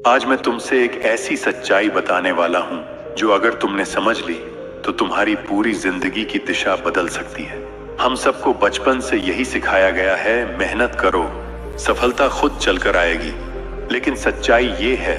आज मैं तुमसे एक ऐसी सच्चाई बताने वाला हूं जो अगर तुमने समझ ली तो तुम्हारी पूरी जिंदगी की दिशा बदल सकती है। हम सबको बचपन से यही सिखाया गया है, मेहनत करो, सफलता खुद चलकर आएगी। लेकिन सच्चाई ये है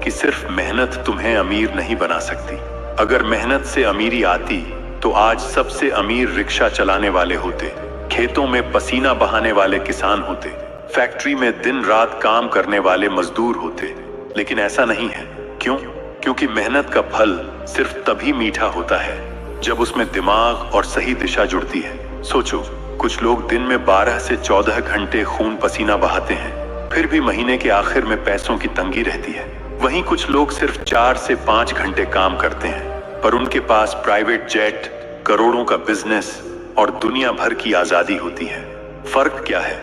कि सिर्फ मेहनत तुम्हें अमीर नहीं बना सकती। अगर मेहनत से अमीरी आती तो आज सबसे अमीर रिक्शा चलाने वाले होते, खेतों में पसीना बहाने वाले किसान होते, फैक्ट्री में दिन रात काम करने वाले मजदूर होते। लेकिन ऐसा नहीं है। क्यों? क्योंकि मेहनत का फल सिर्फ तभी मीठा होता है जब उसमें दिमाग और सही दिशा जुड़ती है। सोचो, कुछ लोग दिन में 12 से 14 घंटे खून पसीना बहाते हैं, फिर भी महीने के आखिर में पैसों की तंगी रहती है। वहीं कुछ लोग सिर्फ 4 से 5 घंटे काम करते हैं, पर उनके पास प्राइवेट जेट, करोड़ों का बिजनेस और दुनिया भर की आजादी होती है। फर्क क्या है?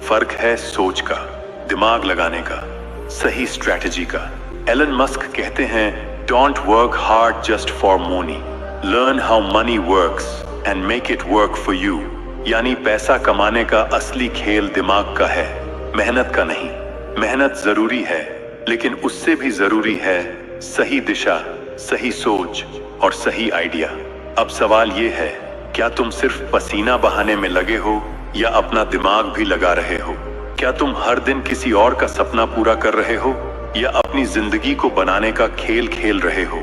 फर्क है सोच का, दिमाग लगाने का, सही स्ट्रैटेजी का। एलन मस्क कहते हैं, don't work hard just for money, learn how many works and make it work for you. यानी पैसा कमाने का असली खेल दिमाग का है, मेहनत का नहीं। मेहनत जरूरी है, लेकिन उससे भी जरूरी है सही दिशा, सही सोच और सही आइडिया। अब सवाल ये है, क्या तुम सिर्फ पसीना बहाने में लगे हो या अपना दिमाग भी लगा रहे हो? क्या तुम हर दिन किसी और का सपना पूरा कर रहे हो या अपनी जिंदगी को बनाने का खेल खेल रहे हो?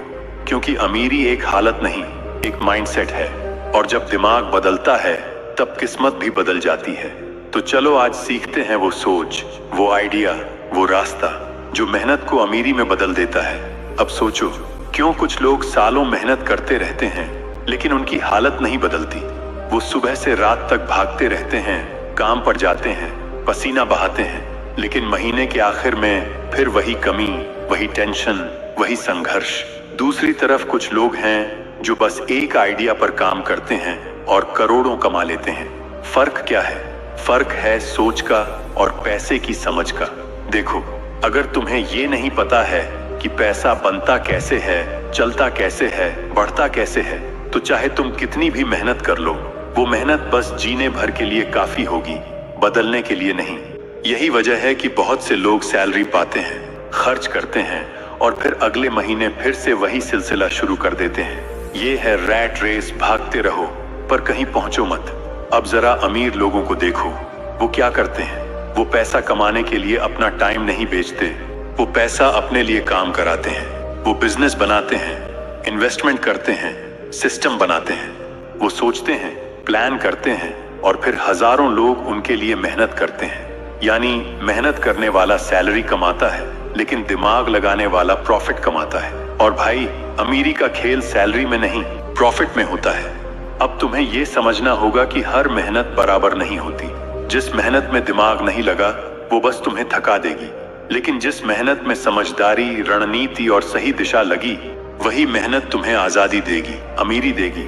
क्योंकि अमीरी एक हालत नहीं, एक माइंडसेट है, और जब दिमाग बदलता है तब किस्मत भी बदल जाती है। तो चलो आज सीखते हैं वो सोच, वो आइडिया, वो रास्ता जो मेहनत को अमीरी में बदल देता है। अब सोचो, क्यों कुछ लोग सालों मेहनत करते रहते हैं लेकिन उनकी हालत नहीं बदलती? वो सुबह से रात तक भागते रहते हैं, काम पर जाते हैं, पसीना बहाते हैं, लेकिन महीने के आखिर में फिर वही कमी, वही टेंशन, वही संघर्ष। दूसरी तरफ कुछ लोग हैं जो बस एक आइडिया पर काम करते हैं और करोड़ों कमा लेते हैं। फर्क क्या है? फर्क है सोच का और पैसे की समझ का। देखो, अगर तुम्हें ये नहीं पता है कि पैसा बनता कैसे है, चलता कैसे है, बढ़ता कैसे है, तो चाहे तुम कितनी भी मेहनत कर लो, वो मेहनत बस जीने भर के लिए काफी होगी, बदलने के लिए नहीं। यही वजह है कि बहुत से लोग सैलरी पाते हैं, खर्च करते हैं और फिर अगले महीने फिर से वही सिलसिला शुरू कर देते हैं। ये है रैट रेस, भागते रहो पर कहीं पहुंचो मत। अब जरा अमीर लोगों को देखो, वो क्या करते हैं? वो पैसा कमाने के लिए अपना टाइम नहीं बेचते, वो पैसा अपने लिए काम कराते हैं। वो बिजनेस बनाते हैं, इन्वेस्टमेंट करते हैं, सिस्टम बनाते हैं। वो सोचते हैं, प्लान करते हैं और फिर हजारों लोग उनके लिए मेहनत करते हैं। यानी मेहनत करने वाला सैलरी कमाता है लेकिन दिमाग लगाने वाला प्रॉफिट कमाता है। और भाई, अमीरी का खेल सैलरी में नहीं, प्रॉफिट में होता है। अब तुम्हें ये समझना होगा कि हर मेहनत बराबर नहीं होती। जिस मेहनत में दिमाग नहीं लगा वो बस तुम्हें थका देगी, लेकिन जिस मेहनत में समझदारी, रणनीति और सही दिशा लगी, वही मेहनत तुम्हें आजादी देगी, अमीरी देगी।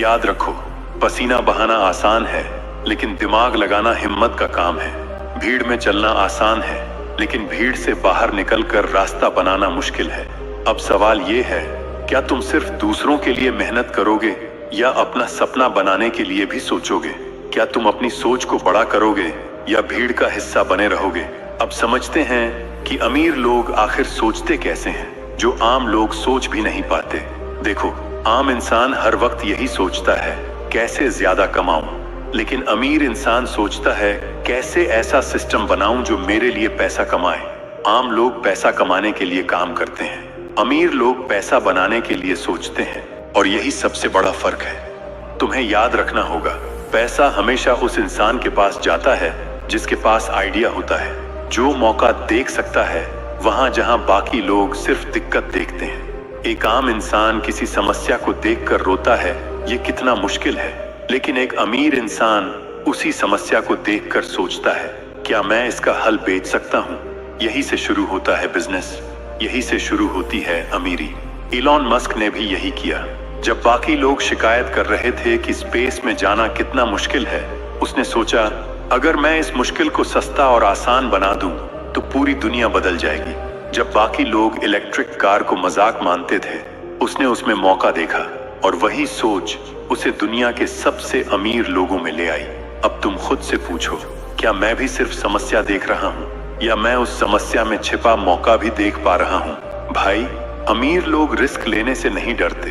याद रखो, पसीना बहाना आसान है लेकिन दिमाग लगाना हिम्मत का काम है। भीड़ में चलना आसान है लेकिन भीड़ से बाहर निकलकर रास्ता बनाना मुश्किल है। अब सवाल ये है, क्या तुम सिर्फ दूसरों के लिए मेहनत करोगे या अपना सपना बनाने के लिए भी सोचोगे? क्या तुम अपनी सोच को बड़ा करोगे या भीड़ का हिस्सा बने रहोगे? अब समझते हैं कि अमीर लोग आखिर सोचते कैसे हैं, जो आम लोग सोच भी नहीं पाते। देखो, आम इंसान हर वक्त यही सोचता है, कैसे ज्यादा कमाऊं, लेकिन अमीर इंसान सोचता है, कैसे ऐसा सिस्टम बनाऊं जो मेरे लिए पैसा कमाए। आम लोग पैसा कमाने के लिए काम करते हैं, अमीर लोग पैसा बनाने के लिए सोचते हैं, और यही सबसे बड़ा फर्क है। तुम्हें याद रखना होगा, पैसा हमेशा उस इंसान के पास जाता है जिसके पास आइडिया होता है, जो मौका देख सकता है वहां जहां बाकी लोग सिर्फ दिक्कत देखते हैं। एक आम इंसान किसी समस्या को देखकर रोता है, ये कितना मुश्किल है, लेकिन एक अमीर इंसान उसी समस्या को देखकर सोचता है, क्या मैं इसका हल बेच सकता हूँ? यही से शुरू होता है बिजनेस, यही से शुरू होती है अमीरी। इलॉन मस्क ने भी यही किया। जब बाकी लोग शिकायत कर रहे थे कि स्पेस में जाना कितना मुश्किल है, उसने सोचा, अगर मैं इस मुश्किल को सस्ता और आसान बना दूं तो पूरी दुनिया बदल जाएगी। जब बाकी लोग इलेक्ट्रिक कार को मजाक मानते थे, उसने उसमें मौका देखा और वही सोच उसे दुनिया के सबसे अमीर लोगों में ले आई। अब तुम खुद से पूछो, क्या मैं भी सिर्फ समस्या देख रहा हूँ या मैं उस समस्या में छिपा मौका भी देख पा रहा हूँ? भाई, अमीर लोग रिस्क लेने से नहीं डरते।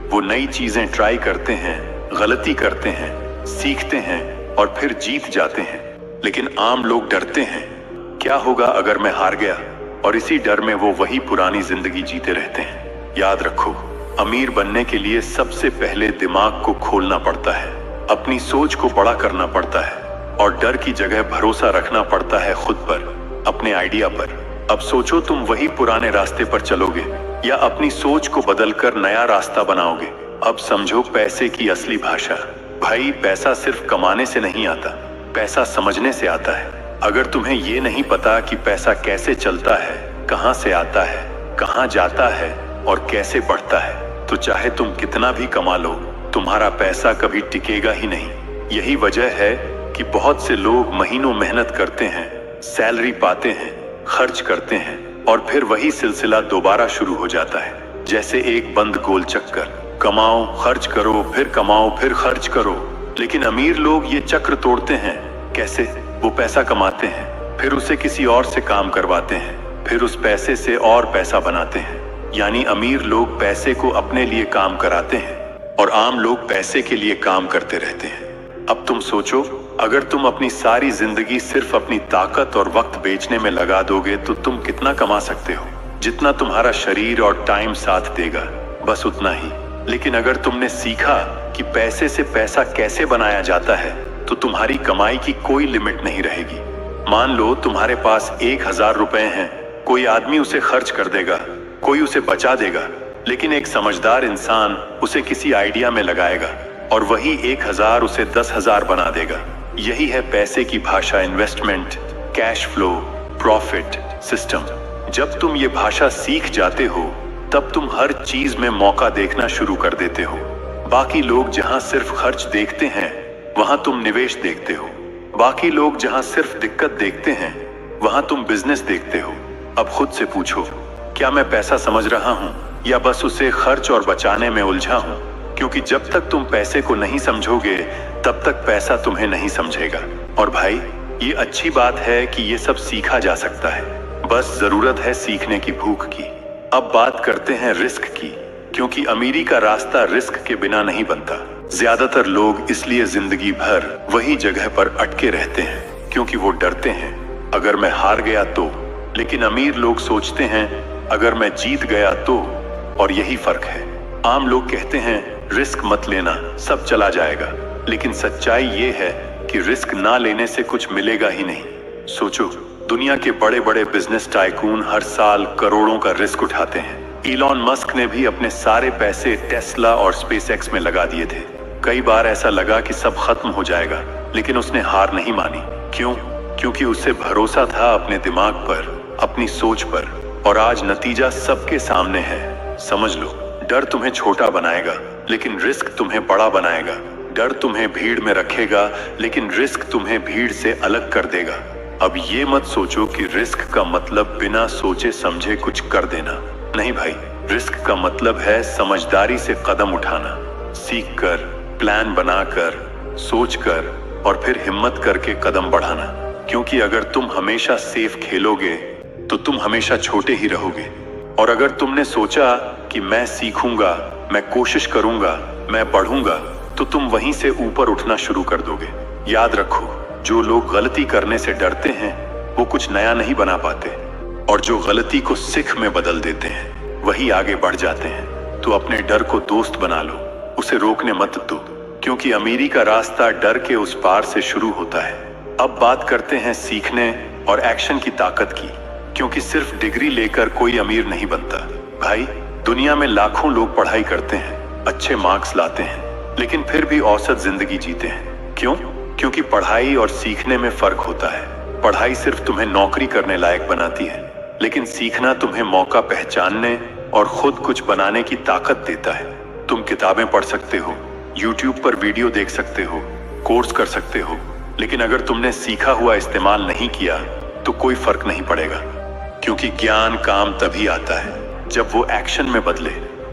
वो नई चीजें ट्राई करते हैं, गलती करते हैं, सीखते हैं और फिर जीत जाते हैं। लेकिन आम लोग डरते हैं, क्या होगा अगर मैं हार गया? और इसी डर में वो वही पुरानी जिंदगी जीते रहते हैं। याद रखो, अमीर बनने के लिए सबसे पहले दिमाग को खोलना पड़ता है, अपनी सोच को बड़ा करना पड़ता है और डर की जगह भरोसा रखना पड़ता है खुद पर, अपने आइडिया पर। अब सोचो, तुम वही पुराने रास्ते पर चलोगे या अपनी सोच को बदलकर नया रास्ता बनाओगे? अब समझो पैसे की असली भाषा। भाई, पैसा सिर्फ कमाने से नहीं आता, पैसा समझने से आता है। अगर तुम्हें ये नहीं पता कि पैसा कैसे चलता है, कहाँ से आता है, कहाँ जाता है और कैसे बढ़ता है, तो चाहे तुम कितना भी कमा लो, तुम्हारा पैसा कभी टिकेगा ही नहीं। यही वजह है कि बहुत से लोग महीनों मेहनत करते हैं, सैलरी पाते हैं, खर्च करते हैं और फिर वही सिलसिला दोबारा शुरू हो जाता है, जैसे एक बंद गोल चक्कर। कमाओ, खर्च करो, फिर कमाओ, फिर खर्च करो। लेकिन अमीर लोग ये चक्र तोड़ते हैं। कैसे? वो पैसा कमाते हैं, फिर उसे किसी और से काम करवाते हैं, फिर उस पैसे से और पैसा बनाते हैं। यानी अमीर लोग पैसे को अपने लिए काम कराते हैं और आम लोग पैसे के लिए काम करते रहते हैं। अब तुम सोचो, अगर तुम अपनी सारी जिंदगी सिर्फ अपनी ताकत और वक्त बेचने में लगा दोगे तो तुम कितना कमा सकते हो? जितना तुम्हारा शरीर और टाइम साथ देगा, बस उतना ही। लेकिन अगर तुमने सीखा कि पैसे से पैसा कैसे बनाया जाता है, तो तुम्हारी कमाई की कोई लिमिट नहीं रहेगी। मान लो तुम्हारे पास 1000 रुपए हैं, कोई आदमी उसे खर्च कर देगा, कोई उसे बचा देगा, लेकिन एक समझदार इंसान उसे किसी आइडिया में लगाएगा और वही 1000 उसे 10,000 बना देगा। यही है पैसे की भाषा, investment, cash flow, profit, system. जब तुम ये भाषा सीख जाते हो, तब तुम हर चीज में मौका देखना शुरू कर देते हो। बाकी लोग जहां सिर्फ खर्च देखते हैं, वहां तुम निवेश देखते हो। बाकी लोग जहां सिर्फ दिक्कत देखते हैं, वहां तुम बिजनेस देखते हो। अब खुद से पूछो, क्या मैं पैसा समझ रहा हूं या बस उसे खर्च और बचाने में उलझा हूं? क्योंकि जब तक तुम पैसे को नहीं समझोगे, तब तक पैसा तुम्हें नहीं समझेगा। और भाई, ये अच्छी बात है कि ये सब सीखा जा सकता है, बस जरूरत है सीखने की भूख की। अब बात करते हैं रिस्क की, क्योंकि अमीरी का रास्ता रिस्क के बिना नहीं बनता। ज्यादातर लोग इसलिए जिंदगी भर वही जगह पर अटके रहते हैं, क्योंकि वो डरते हैं, अगर मैं हार गया तो। लेकिन अमीर लोग सोचते हैं, अगर मैं जीत गया तो। और यही फर्क है। आम लोग कहते हैं, रिस्क मत लेना, सब चला जाएगा। लेकिन सच्चाई ये है कि रिस्क ना लेने से कुछ मिलेगा ही नहीं। सोचो, दुनिया के बड़े बड़े बिजनेस टाइकून हर साल करोड़ों का रिस्क उठाते हैं। इलॉन मस्क ने भी अपने सारे पैसे टेस्ला और स्पेसएक्स में लगा दिए थे। कई बार ऐसा लगा कि सब खत्म हो जाएगा, लेकिन उसने हार नहीं मानी। क्यों? क्योंकि उसे भरोसा था अपने दिमाग पर, अपनी सोच पर। और आज नतीजा सबके सामने है। समझ लो, डर तुम्हें छोटा बनाएगा, लेकिन रिस्क तुम्हें बड़ा बनाएगा। डर तुम्हें भीड़ में रखेगा, लेकिन रिस्क तुम्हें भीड़ से अलग कर देगा। अब ये मत सोचो कि रिस्क का मतलब बिना सोचे समझे कुछ कर देना। नहीं भाई, रिस्क का मतलब है समझदारी से कदम उठाना, सीख कर, प्लान बनाकर, सोच कर और फिर हिम्मत करके कदम बढ़ाना। क्योंकि अगर तुम हमेशा सेफ खेलोगे तो तुम हमेशा छोटे ही रहोगे। और अगर तुमने सोचा कि मैं सीखूंगा, मैं कोशिश करूंगा, मैं बढ़ूंगा, तो तुम वहीं से ऊपर उठना शुरू कर दोगे। याद रखो, जो लोग गलती करने से डरते हैं, वो कुछ नया नहीं बना पाते। और जो गलती को सीख में बदल देते हैं, वही आगे बढ़ जाते हैं। तो अपने डर को दोस्त बना लो, उसे रोकने मत दो, क्योंकि अमीरी का रास्ता डर के उस पार से शुरू होता है। अब बात करते हैं सीखने और एक्शन की ताकत की, क्योंकि सिर्फ डिग्री लेकर कोई अमीर नहीं बनता। भाई, दुनिया में लाखों लोग पढ़ाई करते हैं, अच्छे मार्क्स लाते हैं, लेकिन फिर भी औसत जिंदगी जीते हैं। क्यों? क्योंकि पढ़ाई और सीखने में फर्क होता है। पढ़ाई सिर्फ तुम्हें नौकरी करने लायक बनाती है, लेकिन सीखना तुम्हें मौका पहचानने और खुद कुछ बनाने की ताकत देता है। तुम किताबें पढ़ सकते हो, YouTube पर वीडियो देख सकते हो, कोर्स कर सकते हो, लेकिन अगर तुमने सीखा हुआ इस्तेमाल नहीं किया तो कोई फर्क नहीं पड़ेगा। क्योंकि ज्ञान काम तभी आता है जब वो एक्शन में बदले।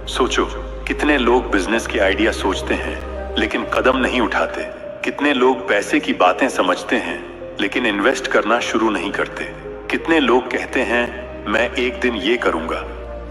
सोचो, कितने लोग बिजनेस के आइडिया सोचते हैं लेकिन कदम नहीं उठाते। कितने लोग पैसे की बातें समझते हैं लेकिन इन्वेस्ट करना शुरू नहीं करते। कितने लोग कहते हैं मैं एक दिन ये करूंगा,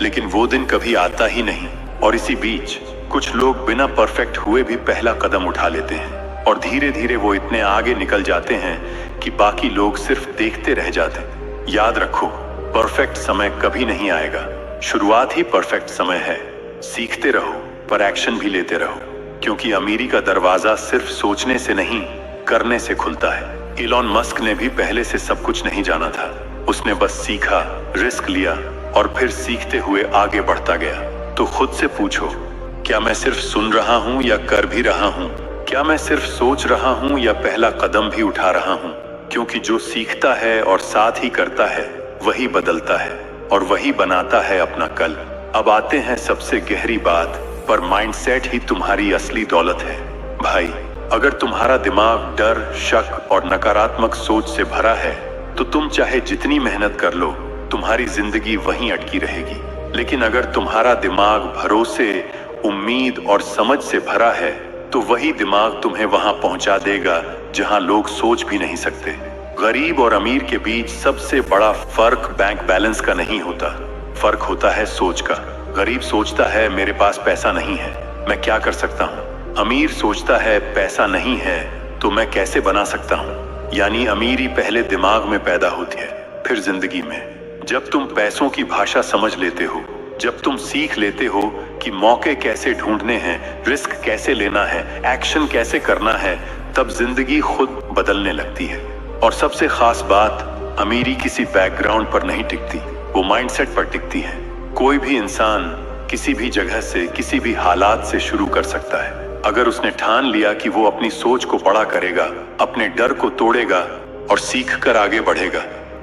लेकिन वो दिन कभी आता ही नहीं। और इसी बीच कुछ लोग बिना परफेक्ट हुए भी पहला कदम उठा लेते हैं और धीरे धीरे वो इतने आगे निकल जाते हैं कि बाकी लोग सिर्फ देखते रह जाते हैं। याद रखो, परफेक्ट समय कभी नहीं आएगा, शुरुआत ही परफेक्ट समय है। सीखते रहो पर एक्शन भी लेते रहो, क्योंकि अमीरी का दरवाजा सिर्फ सोचने से नहीं, करने से खुलता है। इलॉन मस्क ने भी पहले से सब कुछ नहीं जाना था। उसने बस सीखा, रिस्क लिया और फिर सीखते हुए आगे बढ़ता गया। तो खुद से पूछो, क्या मैं सिर्फ सुन रहा हूं या कर भी रहा हूं? क्या मैं सिर्फ सोच रहा हूं या पहला कदम भी उठा रहा हूं? क्योंकि जो सीखता है और साथ ही करता है, वही बदलता है और वही बनाता है अपना कल। अब आते हैं सबसे गहरी बात पर, माइंडसेट ही तुम्हारी असली दौलत है। भाई, अगर तुम्हारा दिमाग डर, शक और नकारात्मक सोच से भरा है, तो तुम चाहे जितनी मेहनत कर लो, तुम्हारी जिंदगी वहीं अटकी रहेगी। लेकिन अगर तुम्हारा दिमाग भरोसे, उम्मीद और समझ से भरा है, तो वही दिमाग तुम्हें वहां पहुंचा देगा जहां लोग सोच भी नहीं सकते। गरीब और अमीर के बीच सबसे बड़ा फर्क बैंक बैलेंस का नहीं होता, फर्क होता है सोच का। गरीब सोचता है मेरे पास पैसा नहीं है, मैं क्या कर सकता हूँ। अमीर सोचता है पैसा नहीं है तो मैं कैसे बना सकता हूँ। यानी अमीरी पहले दिमाग में पैदा होती है, फिर जिंदगी में। जब तुम पैसों की भाषा समझ लेते हो, जब तुम सीख लेते हो कि मौके कैसे ढूंढने हैं, रिस्क कैसे लेना है, एक्शन कैसे करना है, तब जिंदगी खुद बदलने लगती है। और सबसे खास बात, अमीरी किसी बैकग्राउंड पर नहीं टिकती, वो माइंडसेट पर टिकती है। कोई भी इंसान किसी भी जगह से, किसी भी हालात से शुरू कर सकता है, अगर उसने ठान लिया कि वो अपनी सोच को बड़ा करेगा, अपने डर को तोड़ेगा और सीख कर आगे बढ़ेगा।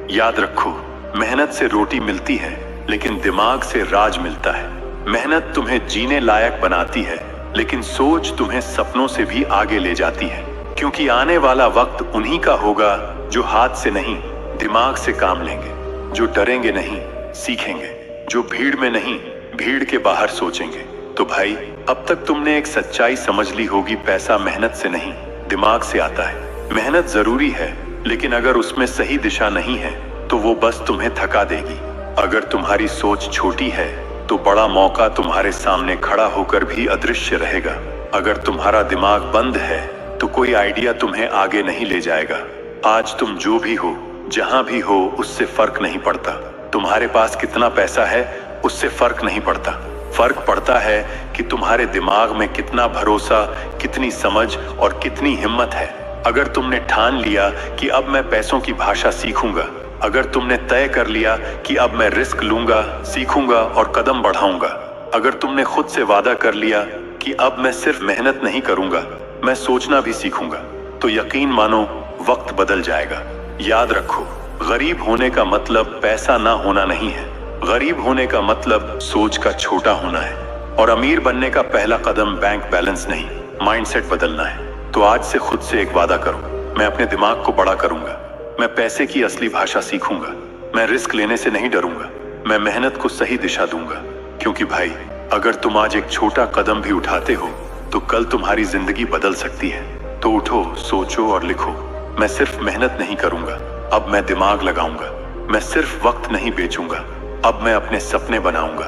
याद रखो, मेहनत से रोटी मिलती है, लेकिन दिमाग से राज मिलता है। मेहनत तुम्हें जीने लायक बनाती है, लेकिन सोच तुम्हें सपनों से भी आगे ले जाती है। क्योंकि आने वाला वक्त उन्हीं का होगा जो हाथ से नहीं, दिमाग से काम लेंगे, जो डरेंगे नहीं, सीखेंगे, जो भीड़ में नहीं, भीड़ के बाहर सोचेंगे। तो भाई, अब तक तुमने एक सच्चाई समझ ली होगी, पैसा मेहनत से नहीं, दिमाग से आता है। मेहनत जरूरी है, लेकिन अगर उसमें सही दिशा नहीं है तो वो बस तुम्हें थका देगी। अगर तुम्हारी सोच छोटी है तो बड़ा मौका तुम्हारे सामने खड़ा होकर भी अदृश्य रहेगा। अगर तुम्हारा दिमाग बंद है तो कोई आइडिया तुम्हें आगे नहीं ले जाएगा। आज तुम जो भी हो, जहां भी हो, उससे फर्क नहीं पड़ता। तुम्हारे पास कितना पैसा है उससे फर्क नहीं पड़ता। फर्क पड़ता है कि तुम्हारे दिमाग में कितना भरोसा, कितनी समझ और कितनी हिम्मत है। अगर तुमने ठान लिया कि अब मैं पैसों की भाषा सीखूंगा, अगर तुमने तय कर लिया कि अब मैं रिस्क लूंगा, सीखूंगा और कदम बढ़ाऊंगा, अगर तुमने खुद से वादा कर लिया कि अब मैं सिर्फ मेहनत नहीं करूंगा, मैं सोचना भी सीखूंगा, तो यकीन मानो वक्त बदल जाएगा। याद रखो, गरीब होने का मतलब पैसा ना होना नहीं है, गरीब होने का मतलब सोच का छोटा होना है। और अमीर बनने का पहला कदम बैंक बैलेंस नहीं, माइंडसेट बदलना है। तो आज से खुद से एक वादा करो, मैं अपने दिमाग को बड़ा करूंगा, मैं पैसे की असली भाषा सीखूंगा, मैं रिस्क लेने से नहीं डरूंगा, मैं मेहनत को सही दिशा दूंगा। क्योंकि भाई, अगर तुम आज एक छोटा कदम भी उठाते हो तो कल तुम्हारी जिंदगी बदल सकती है। तो उठो, सोचो और लिखो, मैं सिर्फ मेहनत नहीं करूंगा, अब मैं दिमाग लगाऊंगा, मैं सिर्फ वक्त नहीं बेचूंगा, अब मैं अपने सपने बनाऊंगा।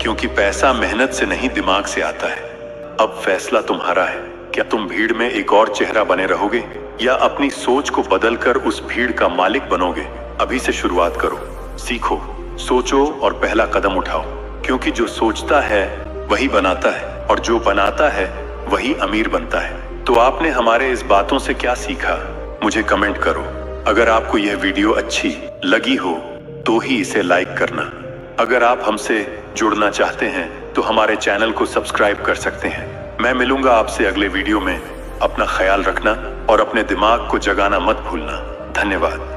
क्योंकि पैसा मेहनत से नहीं, दिमाग से आता है। अब फैसला तुम्हारा है, क्या तुम भीड़ में एक और चेहरा बने रहोगे या अपनी सोच को बदलकर उस भीड़ का मालिक बनोगे? अभी से शुरुआत करो, सीखो, सोचो और पहला कदम उठाओ। क्योंकि जो सोचता है वही बनाता है, और जो बनाता है वही अमीर बनता है। तो आपने हमारे इस बातों से क्या सीखा, मुझे कमेंट करो। अगर आपको यह वीडियो अच्छी लगी हो तो ही इसे लाइक करना। अगर आप हमसे जुड़ना चाहते हैं तो हमारे चैनल को सब्सक्राइब कर सकते हैं। मैं मिलूंगा आपसे अगले वीडियो में। अपना ख्याल रखना और अपने दिमाग को जगाना मत भूलना। धन्यवाद।